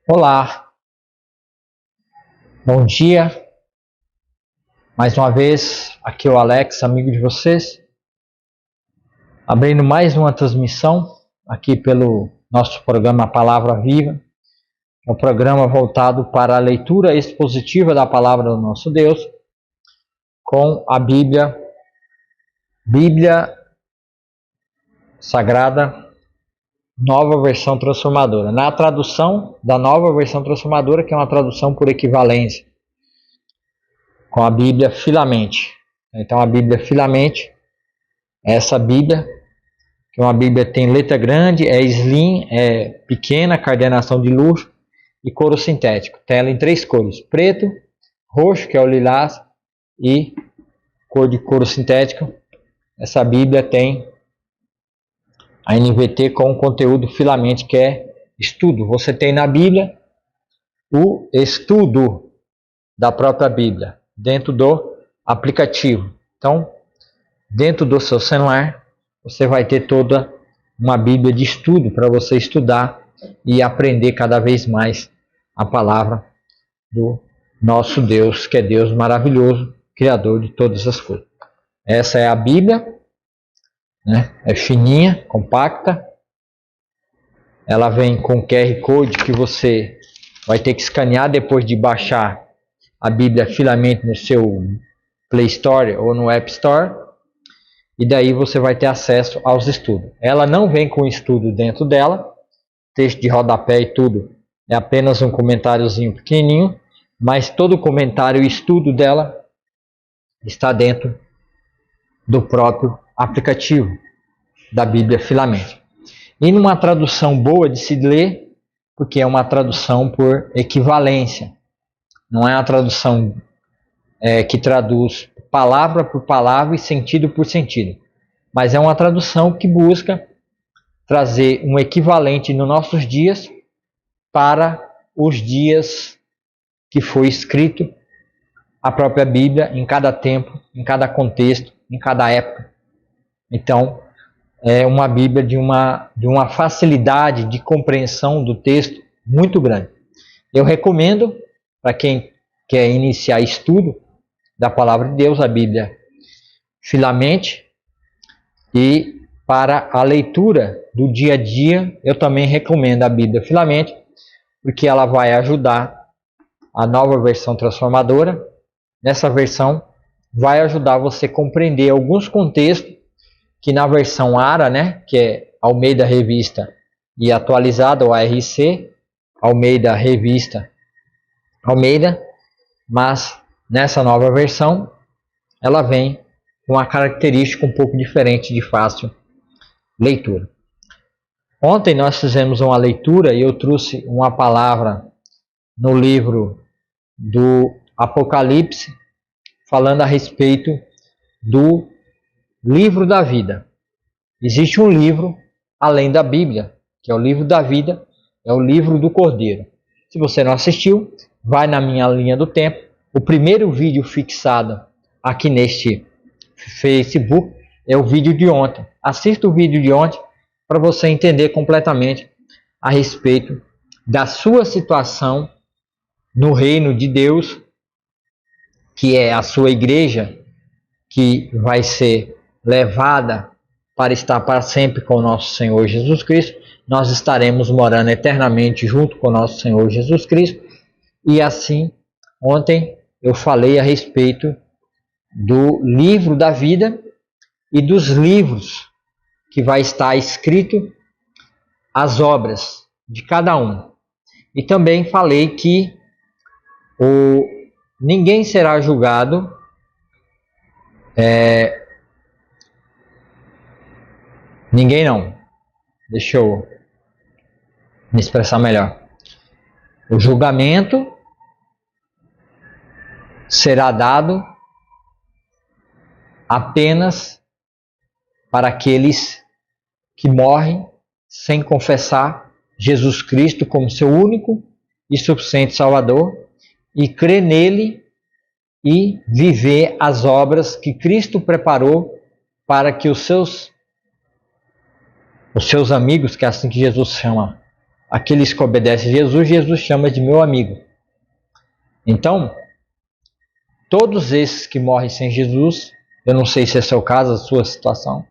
Olá, bom dia. Mais uma vez, aqui é o Alex, amigo de vocês, abrindo mais uma transmissão aqui pelo nosso programa Palavra Viva, um programa voltado para a leitura expositiva da Palavra do nosso Deus, com a Bíblia Sagrada, Nova Versão Transformadora. Na tradução da Nova Versão Transformadora, que é uma tradução por equivalência, com a Bíblia Filamente. Então, a Bíblia Filamente é essa Bíblia, que uma Bíblia tem letra grande, é slim, é pequena, coordenação de luxo e couro sintético. Tem ela em 3 cores: preto, roxo, que é o lilás, e cor de couro sintético. Essa Bíblia tem a NVT com conteúdo Filamente, que é estudo. Você tem na Bíblia o estudo da própria Bíblia dentro do aplicativo. Então, dentro do seu celular, você vai ter toda uma Bíblia de estudo para você estudar e aprender cada vez mais a palavra do nosso Deus, que é Deus maravilhoso, Criador de todas as coisas. Essa é a Bíblia, né? É fininha, compacta. Ela vem com QR Code que você vai ter que escanear depois de baixar a Bíblia Filamente no seu Play Store ou no App Store. E daí você vai ter acesso aos estudos. Ela não vem com estudo dentro dela, texto de rodapé e tudo. É apenas um comentáriozinho pequenininho, mas todo o comentário e estudo dela está dentro do próprio aplicativo da Bíblia Filamente. E numa tradução boa de se ler, porque é uma tradução por equivalência. Não é uma tradução que traduz palavra por palavra e sentido por sentido. Mas é uma tradução que busca trazer um equivalente nos nossos dias para os dias que foi escrito a própria Bíblia, em cada tempo, em cada contexto, em cada época. Então, é uma Bíblia de uma facilidade de compreensão do texto muito grande. Eu recomendo para quem quer iniciar estudo da Palavra de Deus, a Bíblia Filamente, e para a leitura do dia a dia, eu também recomendo a Bíblia Filamente, porque ela vai ajudar a Nova Versão Transformadora. Nessa versão, vai ajudar você a compreender alguns contextos que na versão ARA, né, que é Almeida Revista e Atualizada, ou ARC, Almeida Revista Almeida, mas nessa nova versão, ela vem com uma característica um pouco diferente de fácil leitura. Ontem nós fizemos uma leitura e eu trouxe uma palavra no livro do Apocalipse, falando a respeito do livro da vida. Existe um livro além da Bíblia, que é o livro da vida, é o livro do Cordeiro. Se você não assistiu, vai na minha linha do tempo. O primeiro vídeo fixado aqui neste Facebook é o vídeo de ontem. Assista o vídeo de ontem para você entender completamente a respeito da sua situação no reino de Deus, que é a sua igreja, que vai ser levada para estar para sempre com o nosso Senhor Jesus Cristo. Nós estaremos morando eternamente junto com o nosso Senhor Jesus Cristo. E assim, ontem eu falei a respeito do livro da vida e dos livros que vai estar escrito as obras de cada um. E também falei que ninguém será julgado ninguém não. Deixa eu me expressar melhor. O julgamento será dado apenas para aqueles que morrem sem confessar Jesus Cristo como seu único e suficiente Salvador e crer nele e viver as obras que Cristo preparou para que os seus amigos, que é assim que Jesus chama aqueles que obedecem a Jesus, Jesus chama de meu amigo. Então, todos esses que morrem sem Jesus, eu não sei se é seu caso, a sua situação,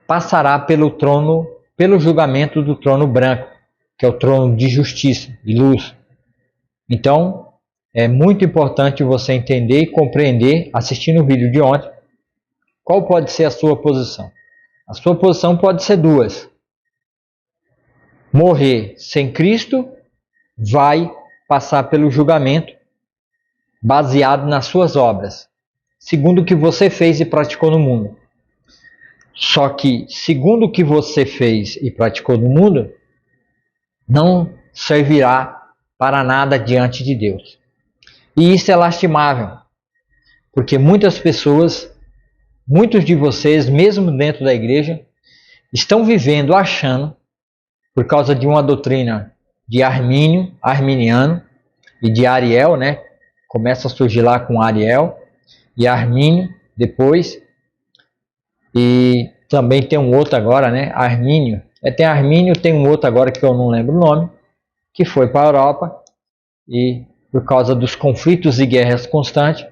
passará pelo trono, pelo julgamento do trono branco, que é o trono de justiça e luz. Então, é muito importante você entender e compreender, assistindo o vídeo de ontem, qual pode ser a sua posição. A sua posição pode ser duas. Morrer sem Cristo vai passar pelo julgamento baseado nas suas obras, segundo o que você fez e praticou no mundo. Só que, segundo o que você fez e praticou no mundo, não servirá para nada diante de Deus. E isso é lastimável, porque muitas pessoas, muitos de vocês, mesmo dentro da igreja, estão vivendo achando, por causa de uma doutrina de Armínio, arminiano, e de Ariel, né? Começa a surgir lá com Ariel e Armínio depois, e também tem um outro agora, né? Armínio. Tem Armínio, tem um outro agora que eu não lembro o nome, que foi para a Europa e por causa dos conflitos e guerras constantes,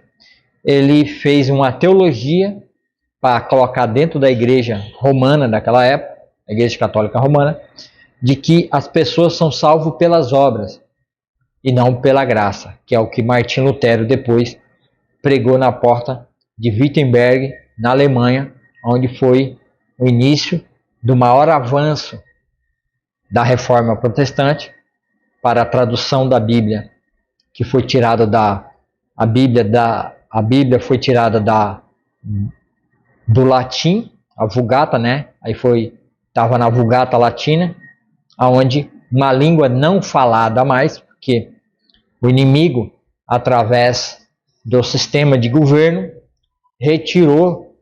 ele fez uma teologia para colocar dentro da igreja romana daquela época, a igreja católica romana, de que as pessoas são salvas pelas obras e não pela graça, que é o que Martim Lutero depois pregou na porta de Wittenberg, na Alemanha, onde foi o início do maior avanço da reforma protestante para a tradução da Bíblia, que foi tirada a Bíblia foi tirada do latim, a Vulgata, né? Aí estava na Vulgata Latina, aonde uma língua não falada mais, porque o inimigo, através do sistema de governo, tirou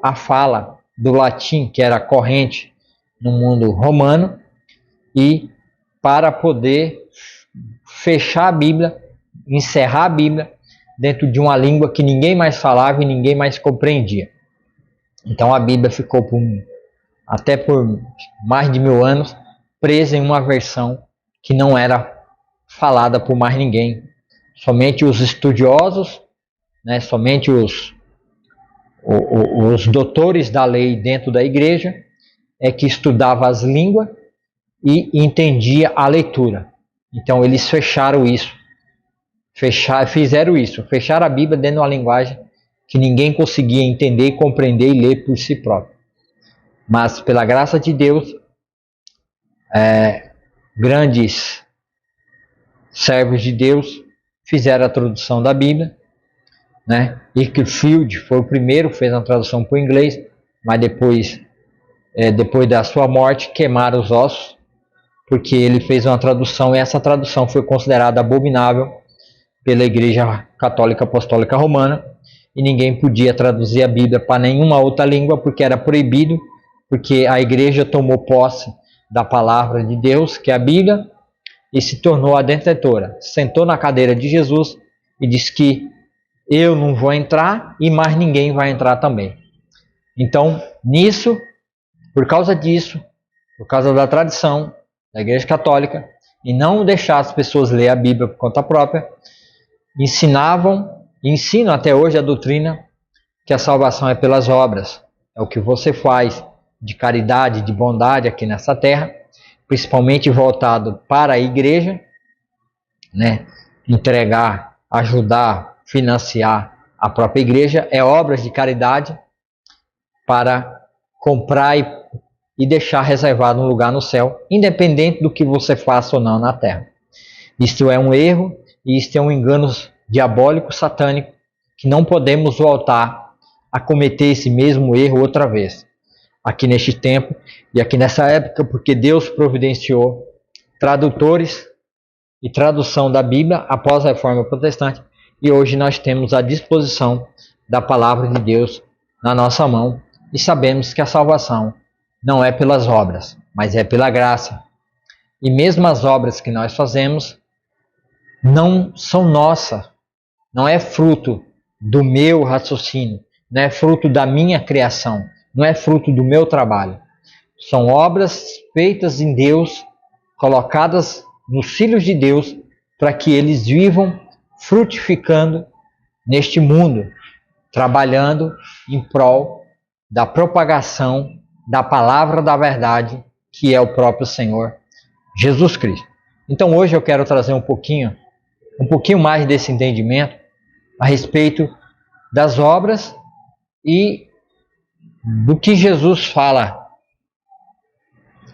a fala do latim, que era corrente no mundo romano, e para poder fechar a Bíblia, encerrar a Bíblia dentro de uma língua que ninguém mais falava e ninguém mais compreendia. Então a Bíblia ficou até por mais de 1000 anos presa em uma versão que não era falada por mais ninguém. Somente os estudiosos, né, somente os doutores da lei dentro da igreja é que estudavam as línguas e entendia a leitura. Então eles fecharam isso. Fecharam a Bíblia dentro de uma linguagem que ninguém conseguia entender, compreender e ler por si próprio. Mas pela graça de Deus, grandes servos de Deus fizeram a tradução da Bíblia, né? Irkfield foi o primeiro, fez uma tradução para o inglês, mas depois da sua morte queimaram os ossos, porque ele fez uma tradução e essa tradução foi considerada abominável pela Igreja Católica Apostólica Romana e ninguém podia traduzir a Bíblia para nenhuma outra língua porque era proibido, porque a igreja tomou posse da palavra de Deus, que é a Bíblia, e se tornou a detentora. Sentou na cadeira de Jesus e disse que eu não vou entrar e mais ninguém vai entrar também. Então, por causa disso, por causa da tradição da Igreja Católica, e não deixar as pessoas ler a Bíblia por conta própria, ensinam até hoje a doutrina que a salvação é pelas obras. É o que você faz de caridade, de bondade aqui nessa terra, principalmente voltado para a igreja, né? Entregar, ajudar, financiar a própria igreja, é obras de caridade para comprar e deixar reservado um lugar no céu, independente do que você faça ou não na terra. Isto é um erro e isto é um engano diabólico, satânico, que não podemos voltar a cometer esse mesmo erro outra vez, aqui neste tempo e aqui nessa época, porque Deus providenciou tradutores e tradução da Bíblia após a Reforma Protestante, e hoje nós temos à disposição da Palavra de Deus na nossa mão, e sabemos que a salvação não é pelas obras, mas é pela graça. E mesmo as obras que nós fazemos não são nossas, não é fruto do meu raciocínio, não é fruto da minha criação, não é fruto do meu trabalho. São obras feitas em Deus colocadas nos filhos de Deus para que eles vivam frutificando neste mundo, trabalhando em prol da propagação da palavra da verdade, que é o próprio Senhor Jesus Cristo. Então hoje eu quero trazer um pouquinho mais desse entendimento a respeito das obras e do que Jesus fala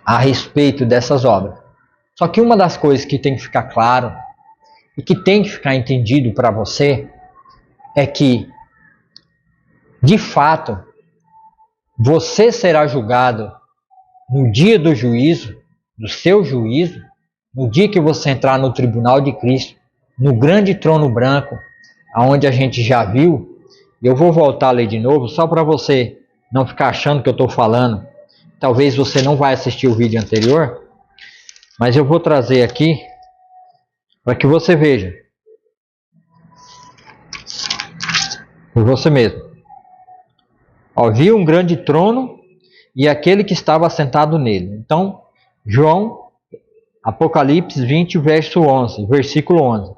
a respeito dessas obras. Só que uma das coisas que tem que ficar claro e que tem que ficar entendido para você é que, de fato, você será julgado no dia do juízo, do seu juízo, no dia que você entrar no tribunal de Cristo, no grande trono branco, aonde a gente já viu. Eu vou voltar a ler de novo, só para você não ficar achando que eu estou falando. Talvez você não vai assistir o vídeo anterior, mas eu vou trazer aqui para que você veja por você mesmo. Ó, vi um grande trono e aquele que estava assentado nele. Então, João, Apocalipse 20, versículo 11.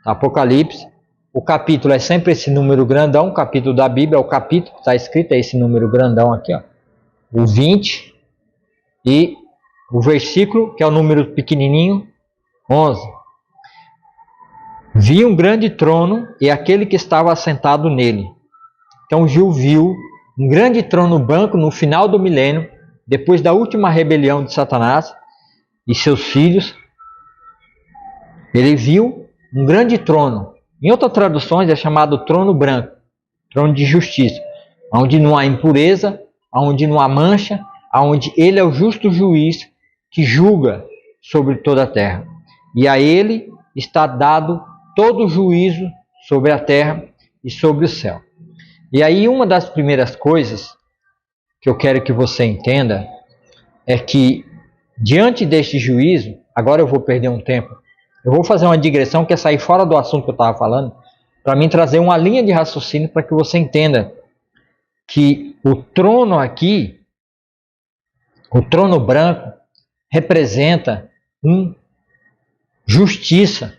Apocalipse, o capítulo é sempre esse número grandão, o capítulo da Bíblia, é o capítulo que está escrito, é esse número grandão aqui, ó, o 20, e o versículo, que é o número pequenininho, 11. Vi um grande trono e aquele que estava assentado nele. Então Gil viu um grande trono branco no final do milênio, depois da última rebelião de Satanás e seus filhos. Ele viu um grande trono. Em outras traduções é chamado trono branco, trono de justiça, onde não há impureza, onde não há mancha, onde ele é o justo juiz que julga sobre toda a terra. E a ele está dado todo o juízo sobre a terra e sobre o céu. E aí uma das primeiras coisas que eu quero que você entenda é que diante deste juízo, agora eu vou perder um tempo, eu vou fazer uma digressão que é sair fora do assunto que eu estava falando, para mim trazer uma linha de raciocínio para que você entenda que o trono aqui, o trono branco, representa justiça,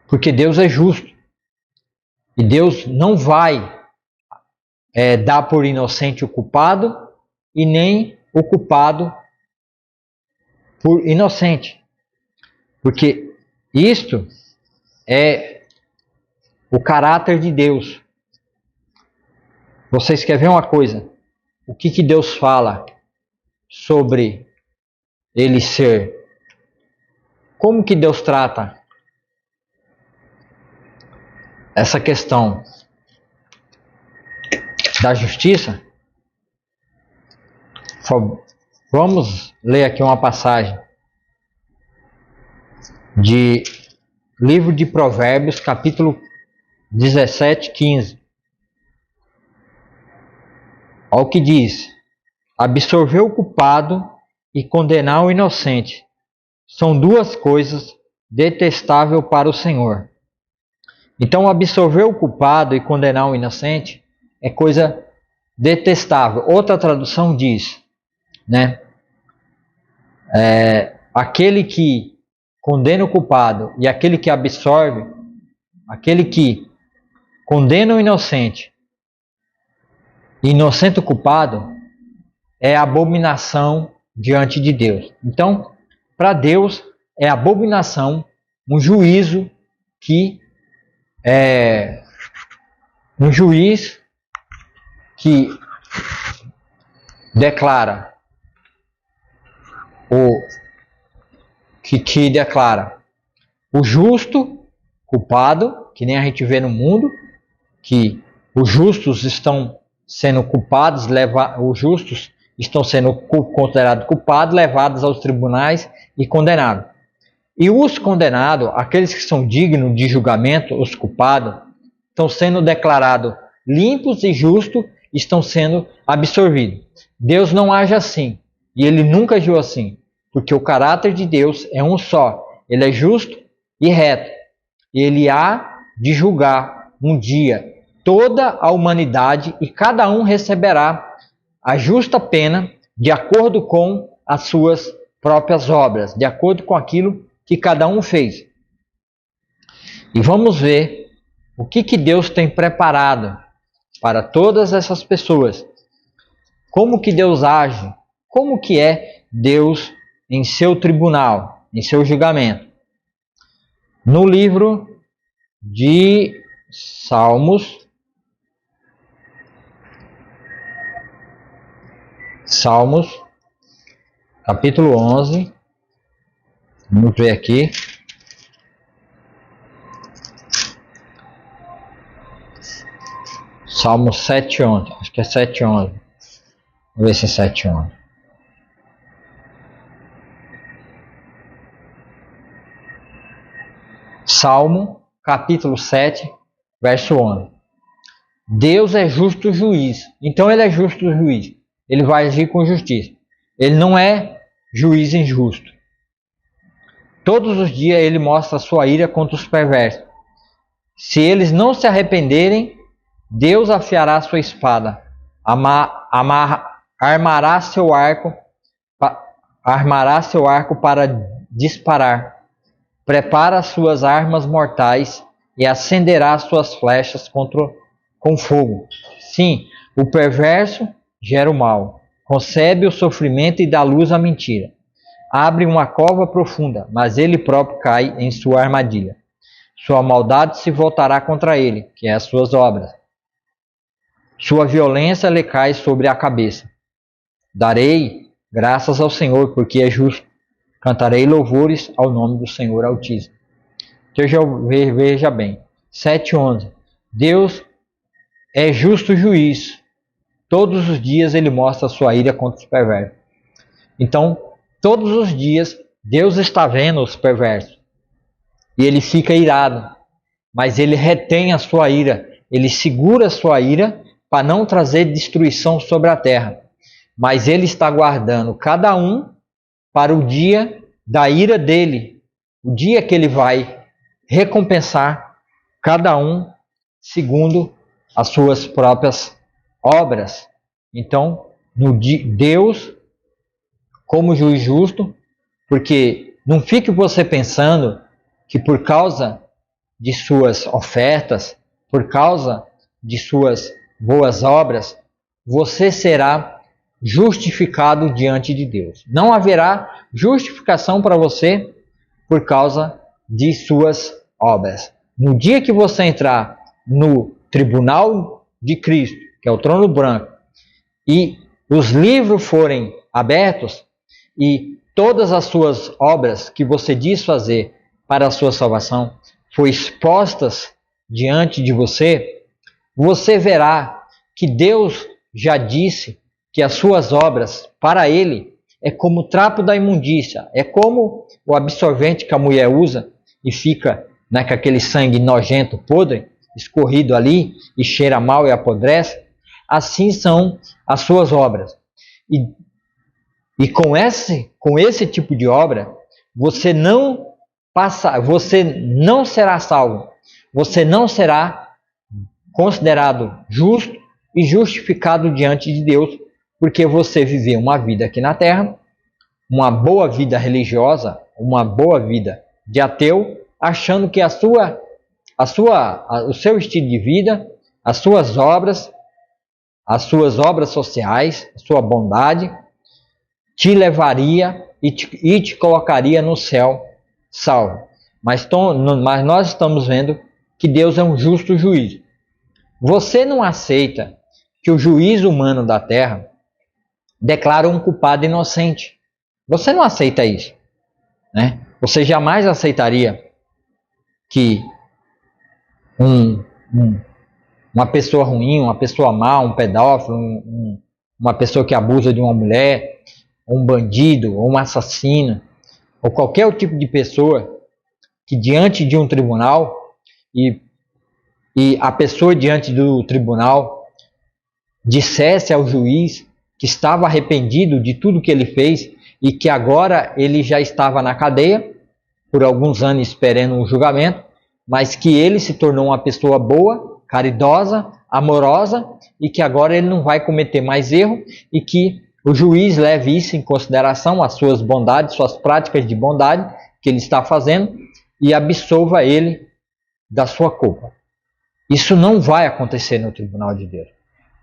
porque Deus é justo. E Deus não vai dar por inocente o culpado e nem o culpado por inocente. Porque isto é o caráter de Deus. Vocês querem ver uma coisa? O que Deus fala sobre ele ser? Como que Deus trata essa questão da justiça? Vamos ler aqui uma passagem de livro de Provérbios, capítulo 17, 15. Olha o que diz: absorver o culpado e condenar o inocente são duas coisas detestáveis para o Senhor. Então, absorver o culpado e condenar o inocente é coisa detestável. Outra tradução diz, né? Aquele que condena o culpado e aquele que absorve, aquele que condena o inocente e inocente o culpado, é abominação diante de Deus. Então, para Deus é abominação um juízo que um juiz que declara que declara o justo culpado, que nem a gente vê no mundo, que os justos estão sendo culpados, os justos estão sendo considerados culpados, levados aos tribunais e condenados. E os condenados, aqueles que são dignos de julgamento, os culpados, estão sendo declarados limpos e justos, estão sendo absorvidos. Deus não age assim, e Ele nunca agiu assim, porque o caráter de Deus é um só. Ele é justo e reto. E Ele há de julgar um dia toda a humanidade e cada um receberá a justa pena de acordo com as suas próprias obras, de acordo com aquilo que cada um fez. E vamos ver o que Deus tem preparado para todas essas pessoas. Como que Deus age? Como que é Deus em seu tribunal, em seu julgamento? No livro de Salmos, capítulo 11, vamos ver aqui. Salmo 7:11, acho que é 7:11. Vamos ver se é 7:11. Salmo, capítulo 7, verso 11. Deus é justo juiz. Então ele é justo juiz. Ele vai agir com justiça. Ele não é juiz injusto. Todos os dias ele mostra a sua ira contra os perversos. Se eles não se arrependerem, Deus afiará sua espada, armará seu arco para disparar, prepara suas armas mortais e acenderá suas flechas com fogo. Sim, o perverso gera o mal, concebe o sofrimento e dá luz à mentira. Abre uma cova profunda, mas ele próprio cai em sua armadilha. Sua maldade se voltará contra ele, que é as suas obras. Sua violência lhe cai sobre a cabeça. Darei graças ao Senhor, porque é justo. Cantarei louvores ao nome do Senhor Altíssimo. Veja bem, 7:11. Deus é justo juiz. Todos os dias ele mostra a sua ira contra os perversos. Então, todos os dias, Deus está vendo os perversos. E ele fica irado. Mas ele retém a sua ira. Ele segura a sua ira para não trazer destruição sobre a terra. Mas ele está guardando cada um para o dia da ira dele. O dia que ele vai recompensar cada um segundo as suas próprias obras. Então, Deus, como juiz justo, porque não fique você pensando que por causa de suas ofertas, por causa de suas boas obras, você será justificado diante de Deus. Não haverá justificação para você por causa de suas obras. No dia que você entrar no tribunal de Cristo, que é o trono branco, e os livros forem abertos e todas as suas obras que você diz fazer para a sua salvação foram expostas diante de você, você verá que Deus já disse que as suas obras para ele é como o trapo da imundícia, é como o absorvente que a mulher usa e fica com aquele sangue nojento, podre, escorrido ali e cheira mal e apodrece. Assim são as suas obras. E com esse tipo de obra, você não será salvo, você não será considerado justo e justificado diante de Deus, porque você viveu uma vida aqui na terra, uma boa vida religiosa, uma boa vida de ateu, achando que o seu estilo de vida, as suas obras sociais, a sua bondade, te levaria e te colocaria no céu salvo. Mas nós estamos vendo que Deus é um justo juiz. Você não aceita que o juiz humano da terra declara um culpado inocente. Você não aceita isso, né? Você jamais aceitaria que uma pessoa ruim, uma pessoa má, um pedófilo, uma pessoa que abusa de uma mulher, um bandido, ou um assassino, ou qualquer tipo de pessoa que diante de um tribunal e a pessoa diante do tribunal dissesse ao juiz que estava arrependido de tudo que ele fez e que agora ele já estava na cadeia por alguns anos esperando um julgamento, mas que ele se tornou uma pessoa boa, caridosa, amorosa e que agora ele não vai cometer mais erro e que o juiz leve isso em consideração, as suas bondades, suas práticas de bondade que ele está fazendo, e absolva ele da sua culpa. Isso não vai acontecer no tribunal de Deus,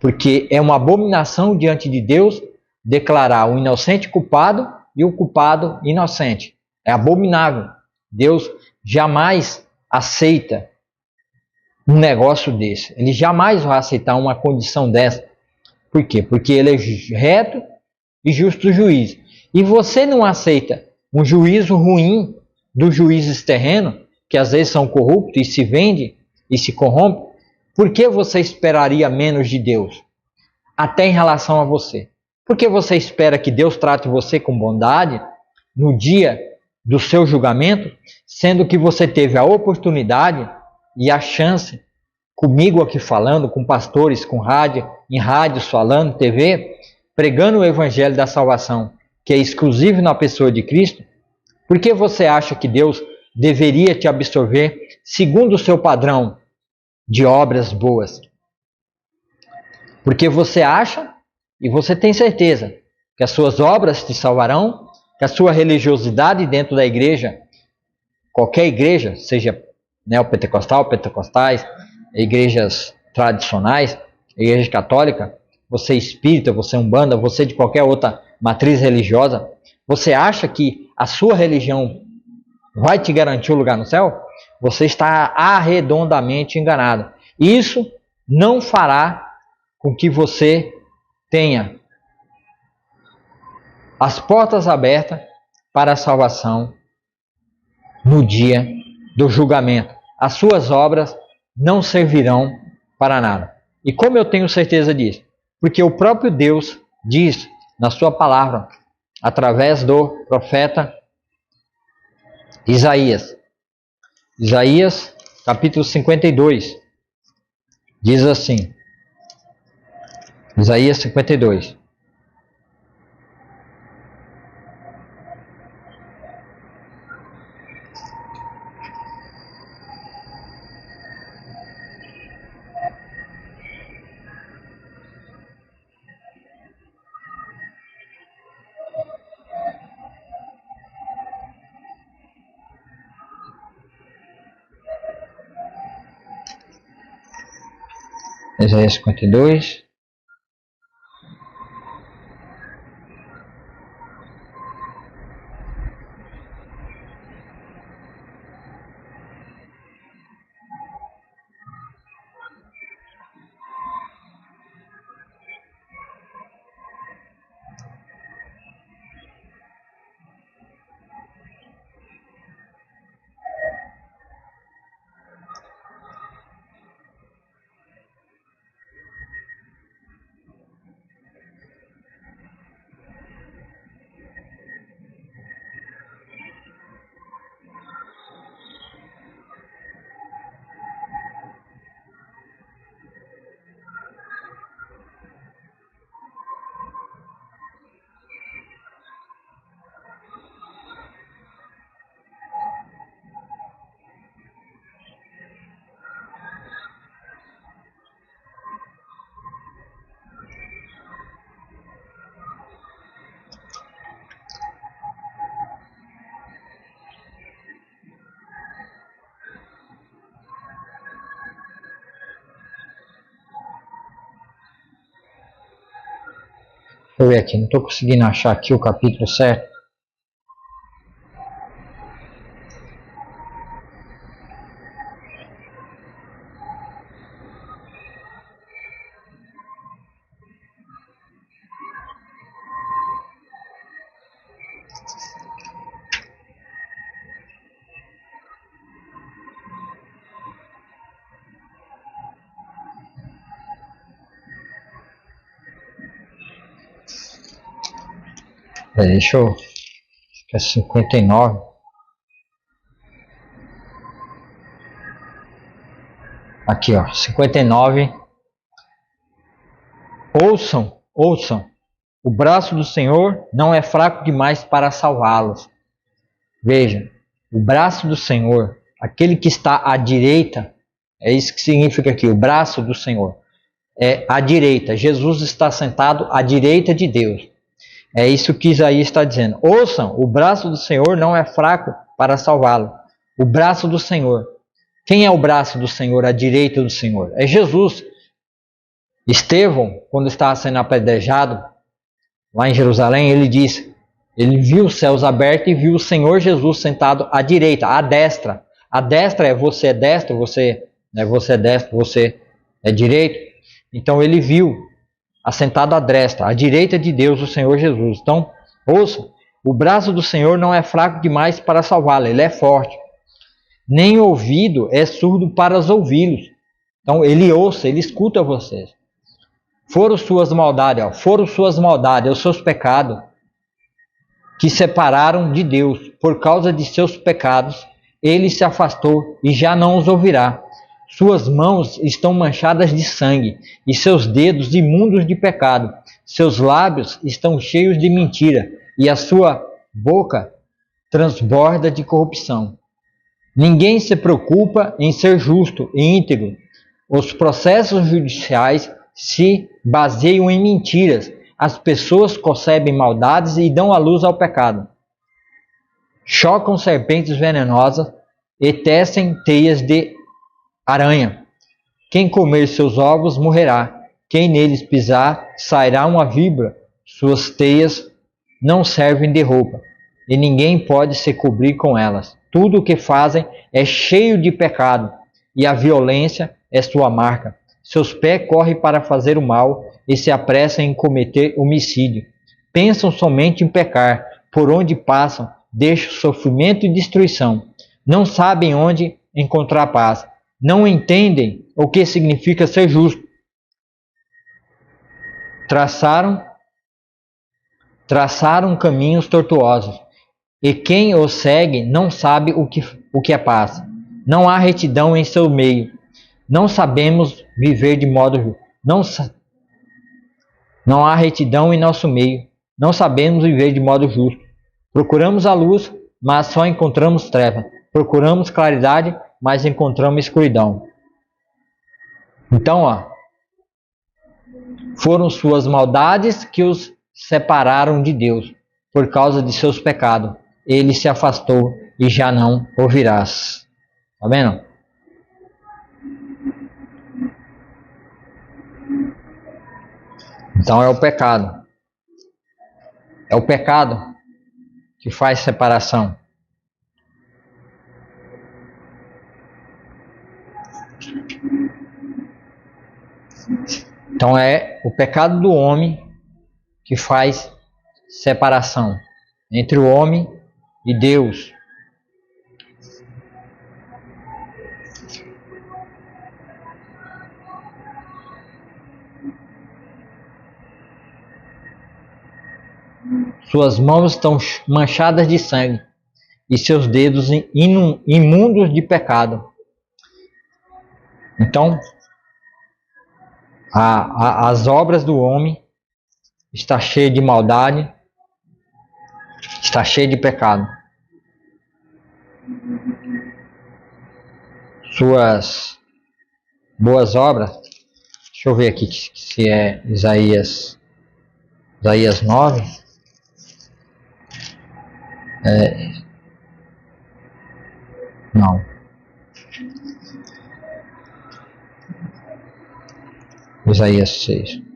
porque é uma abominação diante de Deus declarar o inocente culpado e o culpado inocente. É abominável. Deus jamais aceita um negócio desse. Ele jamais vai aceitar uma condição dessa. Por quê? Porque ele é reto e justo juiz. E você não aceita um juízo ruim dos juízes terrenos, que às vezes são corruptos e se vendem e se corrompem. Por que você esperaria menos de Deus? Até em relação a você. Por que você espera que Deus trate você com bondade no dia do seu julgamento, sendo que você teve a oportunidade e a chance, comigo aqui falando, com pastores, com rádio, em rádios falando, TV, pregando o evangelho da salvação, que é exclusivo na pessoa de Cristo? Por que você acha que Deus deveria te absorver segundo o seu padrão de obras boas? Porque você acha e você tem certeza que as suas obras te salvarão, que a sua religiosidade dentro da igreja, qualquer igreja, seja neopentecostal, pentecostais, igrejas tradicionais, igreja católica, você é espírita, você é umbanda, você é de qualquer outra matriz religiosa, você acha que a sua religião vai te garantir o lugar no céu? Você está arredondamente enganado. Isso não fará com que você tenha as portas abertas para a salvação no dia do julgamento. As suas obras não servirão para nada. E como eu tenho certeza disso? Porque o próprio Deus diz na sua palavra, através do profeta Isaías. Isaías, capítulo 52, diz assim. Isaías 52. Isaías 52. Deixa eu ver aqui, não estou conseguindo achar aqui o capítulo certo. Deixa eu... Acho que é 59. Aqui, ó, 59. Ouçam, ouçam. O braço do Senhor não é fraco demais para salvá-los. Veja, o braço do Senhor, aquele que está à direita, é isso que significa aqui, o braço do Senhor. É à direita. Jesus está sentado à direita de Deus. É isso que Isaías está dizendo. Ouçam, o braço do Senhor não é fraco para salvá-lo. O braço do Senhor. Quem é o braço do Senhor, a direita do Senhor? É Jesus. Estevão, quando estava sendo apedrejado, lá em Jerusalém, ele disse, ele viu os céus abertos e viu o Senhor Jesus sentado à direita, à destra. A destra é você é destro, você é destro, você é direito. Então ele viu assentado à destra, à direita de Deus, o Senhor Jesus. Então, ouça, o braço do Senhor não é fraco demais para salvá-lo, ele é forte. Nem o ouvido é surdo para os ouvi-los. Então ele ouça, ele escuta vocês. Foram suas maldades, os seus pecados, que separaram de Deus. Por causa de seus pecados, ele se afastou e já não os ouvirá. Suas mãos estão manchadas de sangue e seus dedos imundos de pecado. Seus lábios estão cheios de mentira e a sua boca transborda de corrupção. Ninguém se preocupa em ser justo e íntegro. Os processos judiciais se baseiam em mentiras. As pessoas concebem maldades e dão à luz ao pecado. Chocam serpentes venenosas e tecem teias de aranha. Quem comer seus ovos morrerá. Quem neles pisar sairá uma víbora. Suas teias não servem de roupa e ninguém pode se cobrir com elas. Tudo o que fazem é cheio de pecado e a violência é sua marca. Seus pés correm para fazer o mal e se apressam em cometer homicídio. Pensam somente em pecar. Por onde passam, deixam sofrimento e destruição. Não sabem onde encontrar paz. Não entendem o que significa ser justo. Traçaram caminhos tortuosos. E quem os segue não sabe o que é paz. Não há retidão em seu meio. Não sabemos viver de modo justo. Não há retidão em nosso meio. Não sabemos viver de modo justo. Procuramos a luz, mas só encontramos treva. Procuramos claridade, mas encontramos escuridão. Então, foram suas maldades que os separaram de Deus. Por causa de seus pecados, ele se afastou e já não ouvirás. Tá vendo? Então é o pecado. É o pecado que faz separação. Então é o pecado do homem que faz separação entre o homem e Deus. Suas mãos estão manchadas de sangue e seus dedos imundos de pecado. Então, as obras do homem está cheia de maldade, está cheia de pecado. Suas boas obras, deixa eu ver aqui se é Isaías 9. Não. Isaías 6.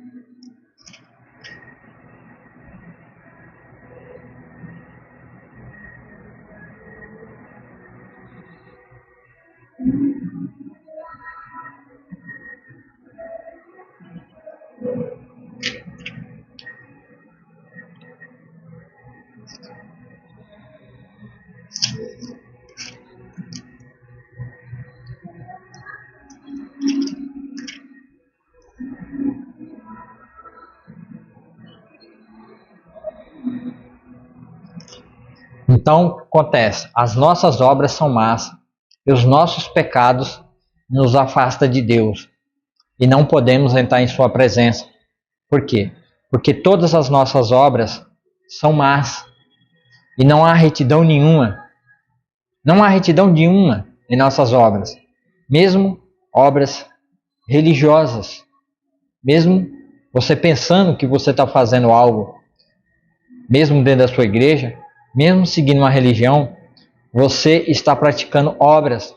Então, acontece, as nossas obras são más e os nossos pecados nos afastam de Deus e não podemos entrar em sua presença. Por quê? Porque todas as nossas obras são más e não há retidão nenhuma. Não há retidão nenhuma em nossas obras, mesmo obras religiosas, mesmo você pensando que você está fazendo algo mesmo dentro da sua igreja, mesmo seguindo uma religião, você está praticando obras,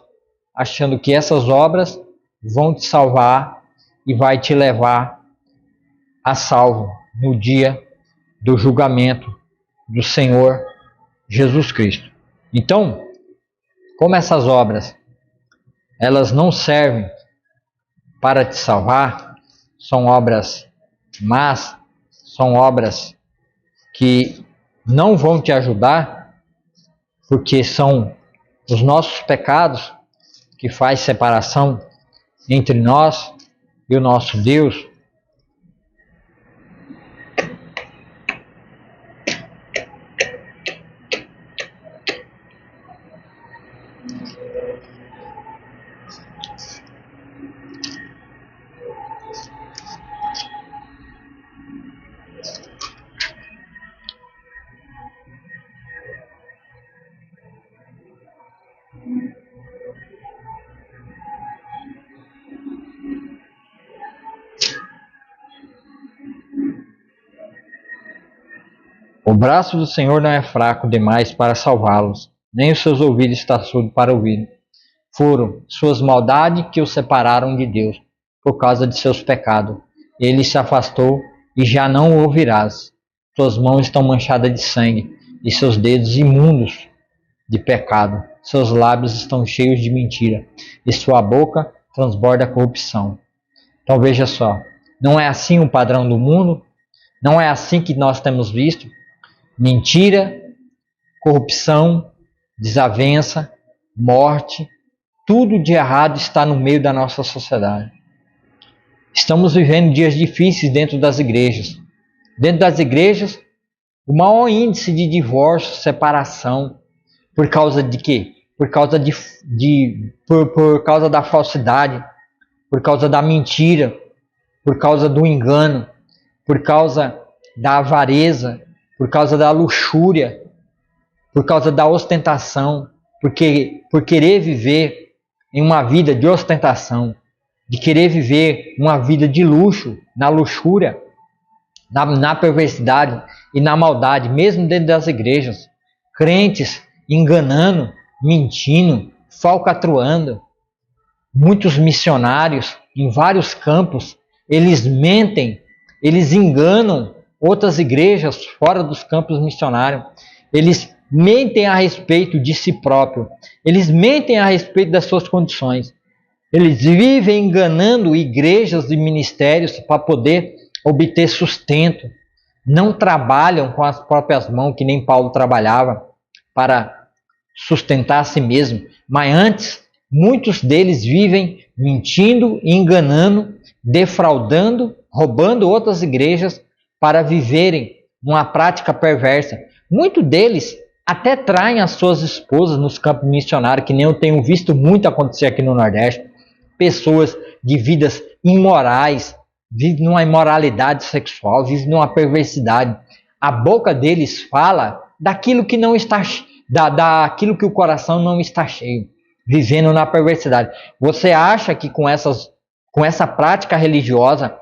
achando que essas obras vão te salvar e vai te levar a salvo no dia do julgamento do Senhor Jesus Cristo. Então, como essas obras, elas não servem para te salvar, são obras más, são obras que não vão te ajudar, porque são os nossos pecados que faz separação entre nós e o nosso Deus. O braço do Senhor não é fraco demais para salvá-los, nem os seus ouvidos está surdo para ouvir. Foram suas maldades que o separaram de Deus, por causa de seus pecados. Ele se afastou e já não o ouvirás. Suas mãos estão manchadas de sangue, e seus dedos imundos de pecado. Seus lábios estão cheios de mentira, e sua boca transborda corrupção. Então veja só, não é assim o padrão do mundo? Não é assim que nós temos visto? Mentira, corrupção, desavença, morte, tudo de errado está no meio da nossa sociedade. Estamos vivendo dias difíceis dentro das igrejas. Dentro das igrejas, o maior índice de divórcio, separação, por causa de quê? Por causa por causa da falsidade, por causa da mentira, por causa do engano, por causa da avareza, por causa da luxúria, por causa da ostentação, por querer viver em uma vida de ostentação, de querer viver uma vida de luxo, na luxúria, na perversidade e na maldade, mesmo dentro das igrejas. Crentes enganando, mentindo, falcatruando. Muitos missionários em vários campos, eles mentem, eles enganam outras igrejas fora dos campos missionários. Eles mentem a respeito de si próprio. Eles mentem a respeito das suas condições. Eles vivem enganando igrejas e ministérios para poder obter sustento. Não trabalham com as próprias mãos, que nem Paulo trabalhava, para sustentar a si mesmo. Mas antes, muitos deles vivem mentindo, enganando, defraudando, roubando outras igrejas para viverem uma prática perversa. Muitos deles até traem as suas esposas nos campos missionários, que nem eu tenho visto muito acontecer aqui no Nordeste. Pessoas de vidas imorais, vivem numa imoralidade sexual, vivem numa perversidade. A boca deles fala daquilo que não está, daquilo que o coração não está cheio, vivendo na perversidade. Você acha que com essa prática religiosa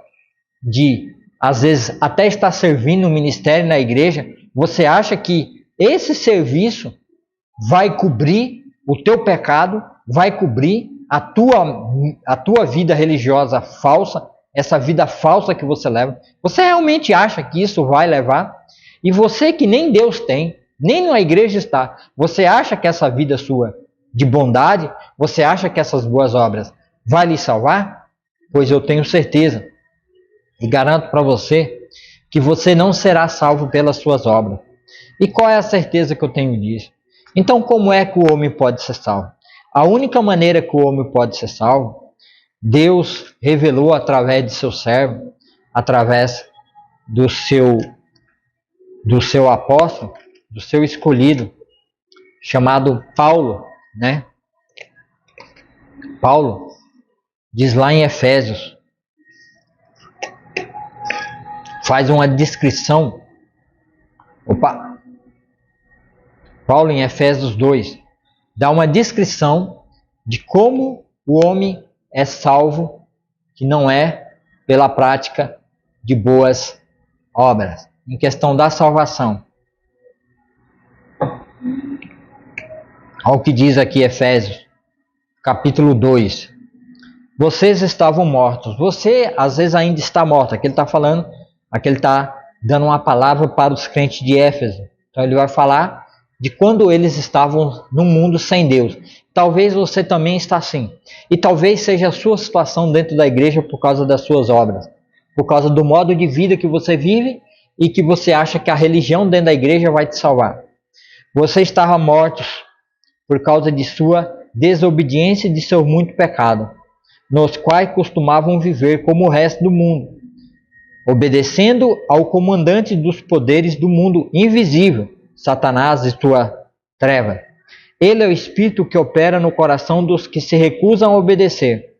de às vezes até estar servindo no ministério, na igreja, você acha que esse serviço vai cobrir o teu pecado, vai cobrir a tua vida religiosa falsa, essa vida falsa que você leva? Você realmente acha que isso vai levar? E você que nem Deus tem, nem na igreja está, você acha que essa vida sua de bondade, você acha que essas boas obras vai lhe salvar? Pois eu tenho certeza e garanto para você que você não será salvo pelas suas obras. E qual é a certeza que eu tenho disso? Então, como é que o homem pode ser salvo? A única maneira que o homem pode ser salvo, Deus revelou através de seu servo, através do seu apóstolo, do seu escolhido, chamado Paulo, né? Paulo diz lá em Efésios, faz uma descrição. Paulo em Efésios 2 dá uma descrição de como o homem é salvo, que não é pela prática de boas obras. Em questão da salvação, Olha o que diz aqui Efésios, capítulo 2. Vocês estavam mortos. Você, às vezes, ainda está morto. Aqui ele está falando, aqui ele está dando uma palavra para os crentes de Éfeso. Então ele vai falar de quando eles estavam no mundo sem Deus. Talvez você também está assim. E talvez seja a sua situação dentro da igreja por causa das suas obras. Por causa do modo de vida que você vive e que você acha que a religião dentro da igreja vai te salvar. Você estava morto por causa de sua desobediência e de seu muito pecado, nos quais costumavam viver como o resto do mundo, obedecendo ao comandante dos poderes do mundo invisível, Satanás e sua treva. Ele é o espírito que opera no coração dos que se recusam a obedecer.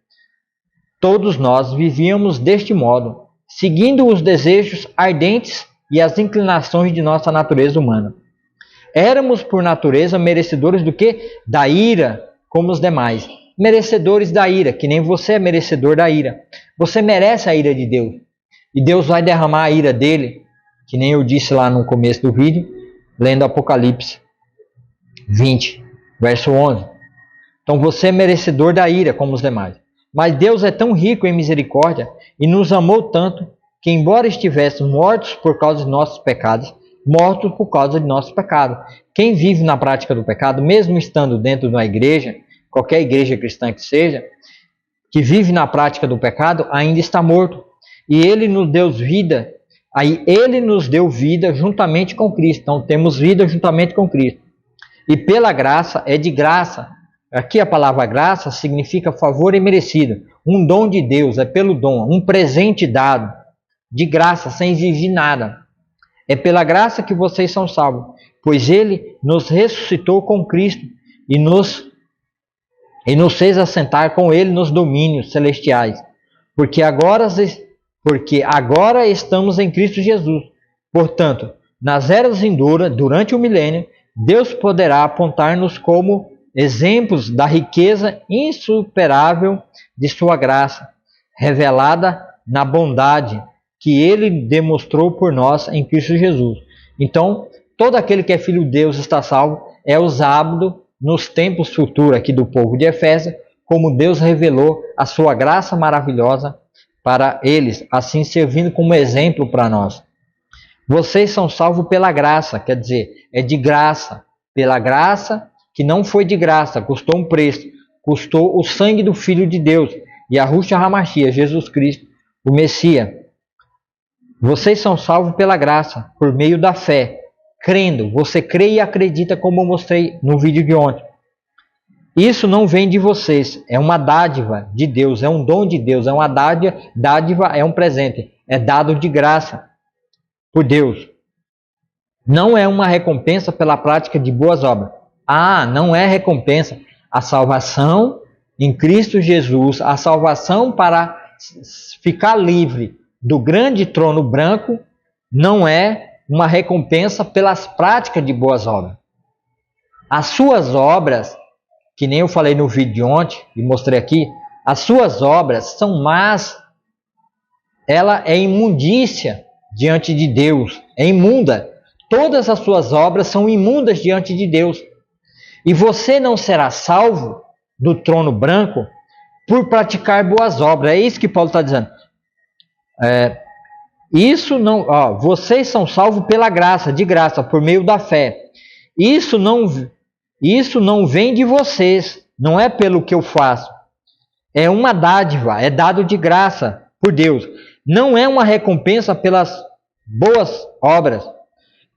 Todos nós vivíamos deste modo, seguindo os desejos ardentes e as inclinações de nossa natureza humana. Éramos, por natureza, merecedores do quê? Da ira, como os demais. Merecedores da ira, que nem você é merecedor da ira. Você merece a ira de Deus. E Deus vai derramar a ira dele, que nem eu disse lá no começo do vídeo, lendo Apocalipse 20, verso 11. Então você é merecedor da ira, como os demais. Mas Deus é tão rico em misericórdia e nos amou tanto que, embora estivéssemos mortos por causa de nossos pecados, mortos por causa de nosso pecado. Quem vive na prática do pecado, mesmo estando dentro de uma igreja, qualquer igreja cristã que seja, que vive na prática do pecado, ainda está morto. E ele nos deu vida, aí ele nos deu vida juntamente com Cristo. Então temos vida juntamente com Cristo. E pela graça, é de graça. Aqui a palavra graça significa favor imerecido. Um dom de Deus, é pelo dom, um presente dado, de graça, sem exigir nada. É pela graça que vocês são salvos, pois ele nos ressuscitou com Cristo e nos fez assentar com ele nos domínios celestiais, porque agora estamos em Cristo Jesus. Portanto, nas eras vindouras, durante o milênio, Deus poderá apontar-nos como exemplos da riqueza insuperável de sua graça, revelada na bondade que ele demonstrou por nós em Cristo Jesus. Então, todo aquele que é filho de Deus está salvo, é usado nos tempos futuros aqui do povo de Efésia, como Deus revelou a sua graça maravilhosa para eles, assim servindo como exemplo para nós. Vocês são salvos pela graça, quer dizer, é de graça, pela graça que não foi de graça, custou um preço, custou o sangue do Filho de Deus, Yahushua HaMashiach, Jesus Cristo, o Messias. Vocês são salvos pela graça, por meio da fé, crendo. Você crê e acredita, como eu mostrei no vídeo de ontem. Isso não vem de vocês, é uma dádiva de Deus, é um dom de Deus, é uma dádiva, é um presente, é dado de graça por Deus. Não é uma recompensa pela prática de boas obras. Não é recompensa. A salvação em Cristo Jesus, a salvação para ficar livre do grande trono branco, não é uma recompensa pelas práticas de boas obras. As suas obras, que nem eu falei no vídeo de ontem e mostrei aqui, as suas obras são más. Ela é imundícia diante de Deus, é imunda. Todas as suas obras são imundas diante de Deus. E você não será salvo do trono branco por praticar boas obras. É isso que Paulo está dizendo. Vocês são salvos pela graça, de graça, por meio da fé. Isso não vem de vocês, não é pelo que eu faço. É uma dádiva, é dado de graça por Deus. Não é uma recompensa pelas boas obras,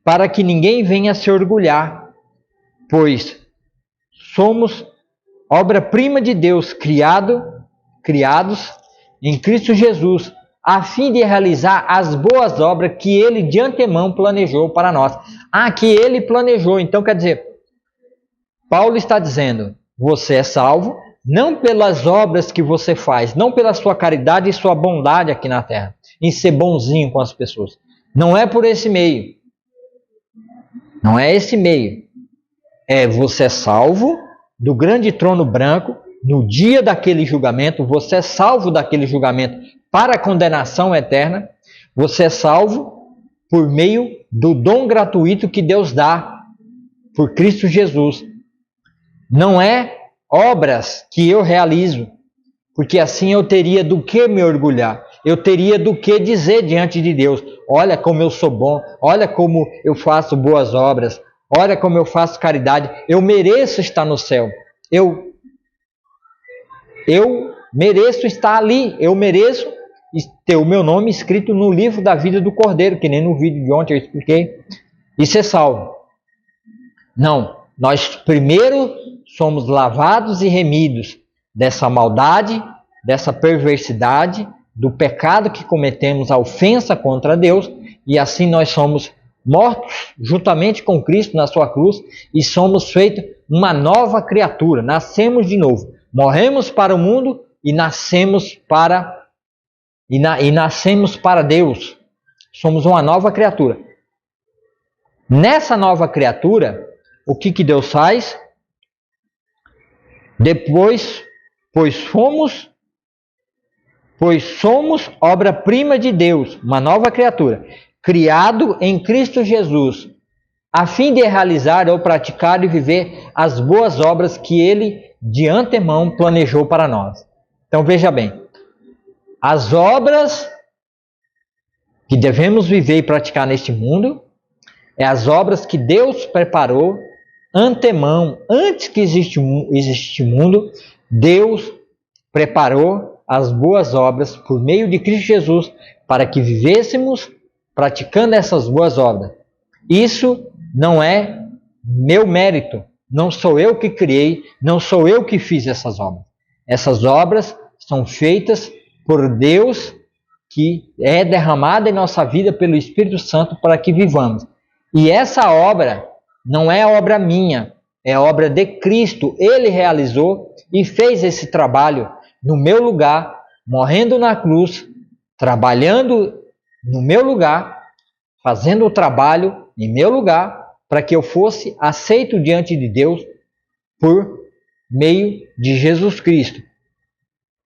para que ninguém venha se orgulhar, pois somos obra-prima de Deus, criados em Cristo Jesus, a fim de realizar as boas obras que ele de antemão planejou para nós. Que ele planejou. Então quer dizer, Paulo está dizendo, você é salvo não pelas obras que você faz, não pela sua caridade e sua bondade aqui na terra, em ser bonzinho com as pessoas. Não é por esse meio. Não é esse meio. Você é salvo do grande trono branco, no dia daquele julgamento, você é salvo daquele julgamento para a condenação eterna, você é salvo por meio do dom gratuito que Deus dá por Cristo Jesus. Não é obras que eu realizo, porque assim eu teria do que me orgulhar. Eu teria do que dizer diante de Deus. Olha como eu sou bom, olha como eu faço boas obras, olha como eu faço caridade. Eu mereço estar no céu. Eu mereço estar ali. Eu mereço ter o meu nome escrito no livro da vida do Cordeiro, que nem no vídeo de ontem eu expliquei, e ser salvo. Não, nós primeiro somos lavados e remidos dessa maldade, dessa perversidade, do pecado que cometemos, a ofensa contra Deus, e assim nós somos mortos juntamente com Cristo na sua cruz e somos feitos uma nova criatura, nascemos de novo. Morremos para o mundo e nascemos para Deus. Somos uma nova criatura. Nessa nova criatura, o que Deus faz? Depois, pois somos obra-prima de Deus, uma nova criatura, criado em Cristo Jesus, a fim de realizar ou praticar e viver as boas obras que Ele de antemão planejou para nós. Então veja bem, as obras que devemos viver e praticar neste mundo é as obras que Deus preparou antemão, antes que existe mundo, Deus preparou as boas obras por meio de Cristo Jesus para que vivêssemos praticando essas boas obras. Isso não é meu mérito, não sou eu que criei, não sou eu que fiz essas obras. Essas obras são feitas por Deus, que é derramada em nossa vida pelo Espírito Santo para que vivamos. E essa obra não é obra minha, é obra de Cristo. Ele realizou e fez esse trabalho no meu lugar, morrendo na cruz, trabalhando no meu lugar, fazendo o trabalho em meu lugar, para que eu fosse aceito diante de Deus por meio de Jesus Cristo.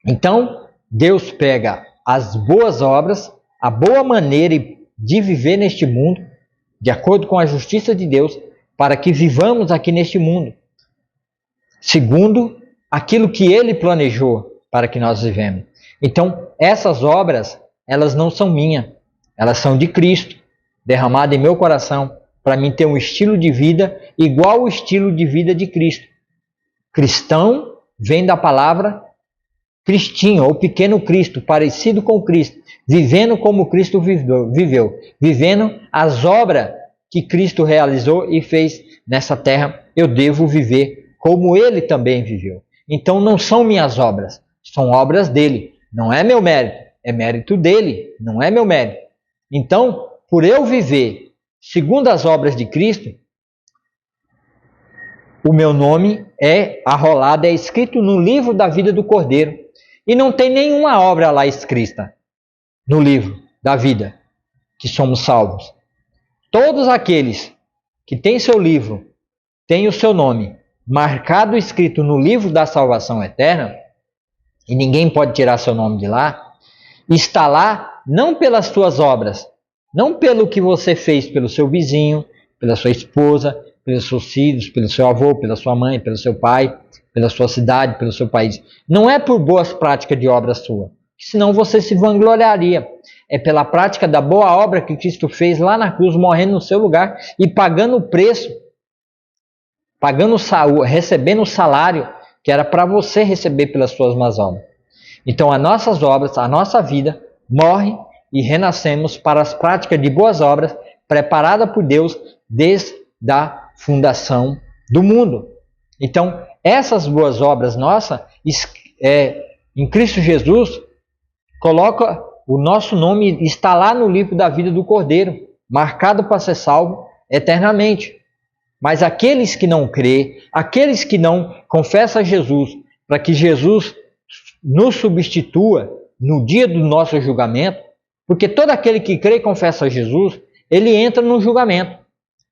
Então, Deus pega as boas obras, a boa maneira de viver neste mundo, de acordo com a justiça de Deus, para que vivamos aqui neste mundo, segundo aquilo que Ele planejou para que nós vivemos. Então, essas obras, elas não são minhas, elas são de Cristo, derramada em meu coração, para mim ter um estilo de vida igual ao estilo de vida de Cristo. Cristão vem da palavra Cristinho, ou pequeno Cristo, parecido com Cristo, vivendo como Cristo viveu, vivendo as obras que Cristo realizou e fez nessa terra. Eu devo viver como Ele também viveu. Então não são minhas obras, são obras dele. Não é meu mérito, é mérito dele, não é meu mérito. Então, por eu viver segundo as obras de Cristo, o meu nome é arrolado, é escrito no livro da vida do Cordeiro. E não tem nenhuma obra lá escrita no livro da vida que somos salvos. Todos aqueles que têm seu livro, têm o seu nome marcado e escrito no livro da salvação eterna, e ninguém pode tirar seu nome de lá, está lá não pelas suas obras, não pelo que você fez pelo seu vizinho, pela sua esposa, pelos seus filhos, pelo seu avô, pela sua mãe, pelo seu pai, pela sua cidade, pelo seu país. Não é por boas práticas de obra sua, senão você se vangloriaria. É pela prática da boa obra que Cristo fez lá na cruz, morrendo no seu lugar e pagando o preço, recebendo o salário que era para você receber pelas suas más obras. Então as nossas obras, a nossa vida, morre e renascemos para as práticas de boas obras preparadas por Deus desde a fundação do mundo. Então, essas boas obras nossas, em Cristo Jesus, coloca o nosso nome, está lá no livro da vida do Cordeiro, marcado para ser salvo eternamente. Mas aqueles que não crê, aqueles que não confessam a Jesus, para que Jesus nos substitua no dia do nosso julgamento, porque todo aquele que crê e confessa a Jesus, ele entra no julgamento.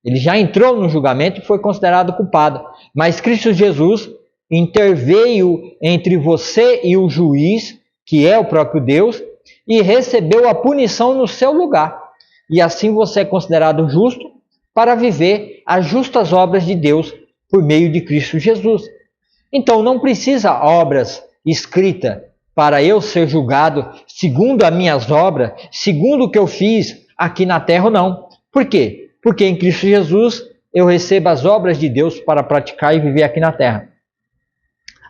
Ele já entrou no julgamento e foi considerado culpado. Mas Cristo Jesus interveio entre você e o juiz, que é o próprio Deus, e recebeu a punição no seu lugar. E assim você é considerado justo para viver as justas obras de Deus por meio de Cristo Jesus. Então não precisa obras escritas para eu ser julgado segundo as minhas obras, segundo o que eu fiz aqui na terra ou não. Por quê? Porque em Cristo Jesus eu recebo as obras de Deus para praticar e viver aqui na terra.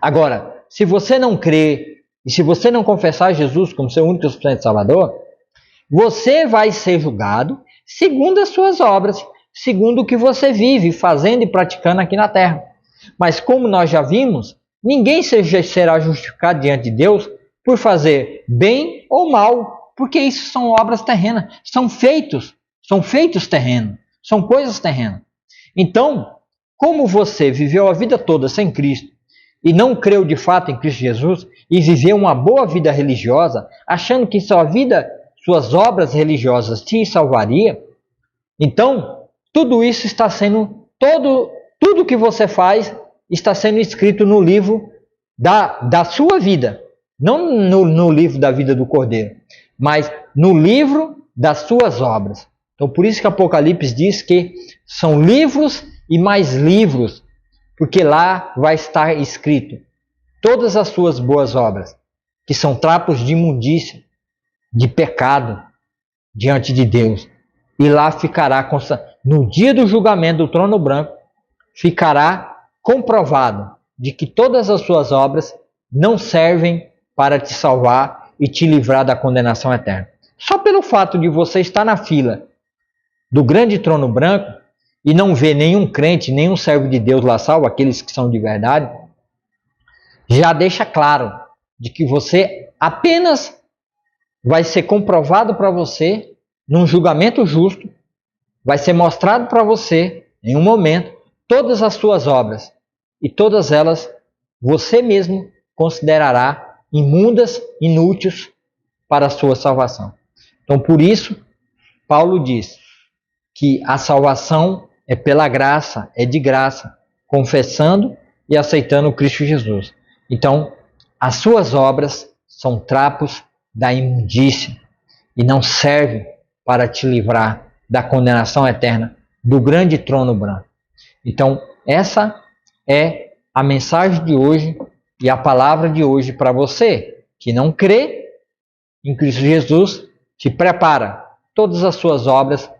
Agora, se você não crê e se você não confessar Jesus como seu único e suficiente Salvador, você vai ser julgado segundo as suas obras, segundo o que você vive fazendo e praticando aqui na terra. Mas como nós já vimos, ninguém será justificado diante de Deus por fazer bem ou mal, porque isso são obras terrenas, são feitos terrenos, são coisas terrenas. Então, como você viveu a vida toda sem Cristo e não creu de fato em Cristo Jesus e viveu uma boa vida religiosa, achando que sua vida, suas obras religiosas te salvaria, então tudo isso está sendo, tudo que você faz está sendo escrito no livro da sua vida, não no livro da vida do Cordeiro, mas no livro das suas obras. Então por isso que Apocalipse diz que são livros e mais livros, porque lá vai estar escrito todas as suas boas obras, que são trapos de imundícia, de pecado diante de Deus. E lá ficará, no dia do julgamento do trono branco, ficará comprovado de que todas as suas obras não servem para te salvar e te livrar da condenação eterna. Só pelo fato de você estar na fila do grande trono branco e não ver nenhum crente, nenhum servo de Deus lá salvo, aqueles que são de verdade, já deixa claro de que você apenas vai ser comprovado para você num julgamento justo, vai ser mostrado para você em um momento todas as suas obras e todas elas você mesmo considerará imundas, inúteis para a sua salvação. Então por isso Paulo diz que a salvação é pela graça, é de graça, confessando e aceitando Cristo Jesus. Então, as suas obras são trapos da imundícia e não servem para te livrar da condenação eterna do grande trono branco. Então, essa é a mensagem de hoje e a palavra de hoje para você que não crê em Cristo Jesus. Te prepara, todas as suas obras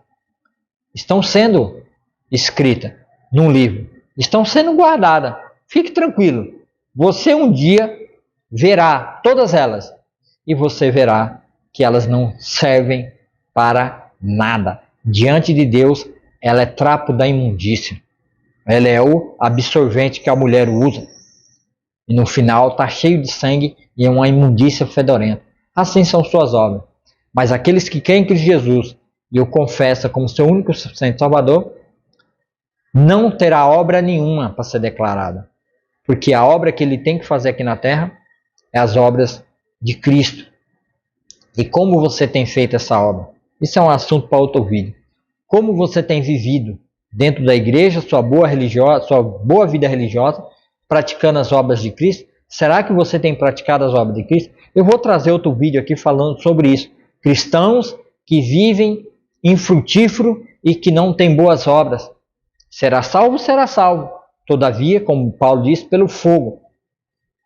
estão sendo escritas num livro, estão sendo guardadas. Fique tranquilo, você um dia verá todas elas e você verá que elas não servem para nada. Diante de Deus, ela é trapo da imundícia. Ela é o absorvente que a mulher usa. E no final está cheio de sangue e é uma imundícia fedorenta. Assim são suas obras. Mas aqueles que creem em Cristo Jesus e o confessam como seu único e suficiente Salvador, não terá obra nenhuma para ser declarada. Porque a obra que ele tem que fazer aqui na terra é as obras de Cristo. E como você tem feito essa obra? Isso é um assunto para outro vídeo. Como você tem vivido dentro da igreja, sua boa vida religiosa, praticando as obras de Cristo? Será que você tem praticado as obras de Cristo? Eu vou trazer outro vídeo aqui falando sobre isso. Cristãos que vivem infrutífero e que não têm boas obras. Será salvo? Será salvo. Todavia, como Paulo diz, pelo fogo.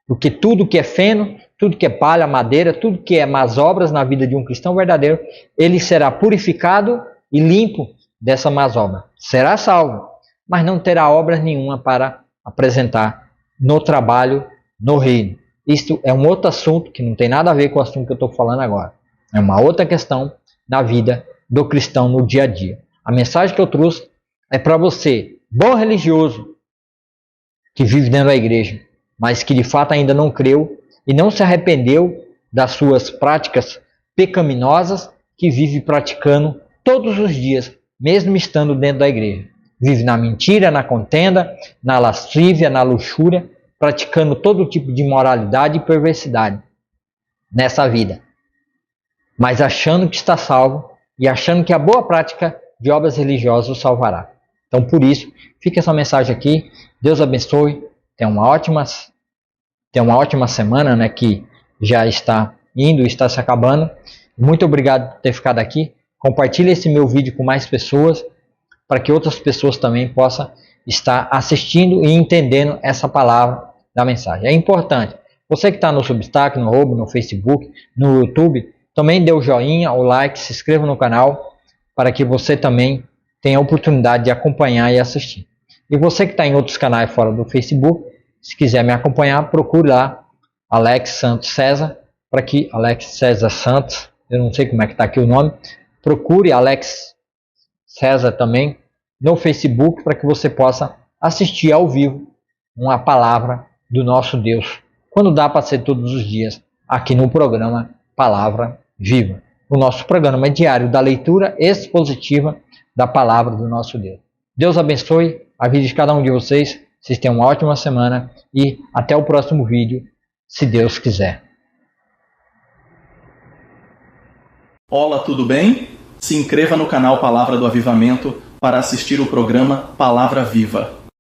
Porque tudo que é feno, tudo que é palha, madeira, tudo que é más obras na vida de um cristão verdadeiro, ele será purificado e limpo dessa más obra. Será salvo, mas não terá obra nenhuma para apresentar no trabalho, no reino. Isto é um outro assunto que não tem nada a ver com o assunto que eu estou falando agora. É uma outra questão na vida do cristão no dia a dia. A mensagem que eu trouxe é para você, bom religioso, que vive dentro da igreja, mas que de fato ainda não creu e não se arrependeu das suas práticas pecaminosas, que vive praticando todos os dias, mesmo estando dentro da igreja. Vive na mentira, na contenda, na lascívia, na luxúria, praticando todo tipo de imoralidade e perversidade nessa vida. Mas achando que está salvo e achando que a boa prática de obras religiosas o salvará. Então, por isso, fica essa mensagem aqui. Deus abençoe. Tenha uma ótima semana, né, que já está indo, está se acabando. Muito obrigado por ter ficado aqui. Compartilhe esse meu vídeo com mais pessoas, para que outras pessoas também possam estar assistindo e entendendo essa palavra da mensagem. É importante. Você que está no Substack, no Robo, no Facebook, no YouTube, também dê o joinha, o like, se inscreva no canal para que você também tenha a oportunidade de acompanhar e assistir. E você que está em outros canais fora do Facebook, se quiser me acompanhar, procure lá Alex Santos César, para que Alex César Santos, eu não sei como é que está aqui o nome, procure Alex César também no Facebook para que você possa assistir ao vivo uma palavra do nosso Deus, quando dá para ser todos os dias, aqui no programa Palavra Viva. O nosso programa é diário da leitura expositiva da palavra do nosso Deus. Deus abençoe a vida de cada um de vocês, vocês tenham uma ótima semana e até o próximo vídeo, se Deus quiser. Olá, tudo bem? Se inscreva no canal Palavra do Avivamento para assistir o programa Palavra Viva.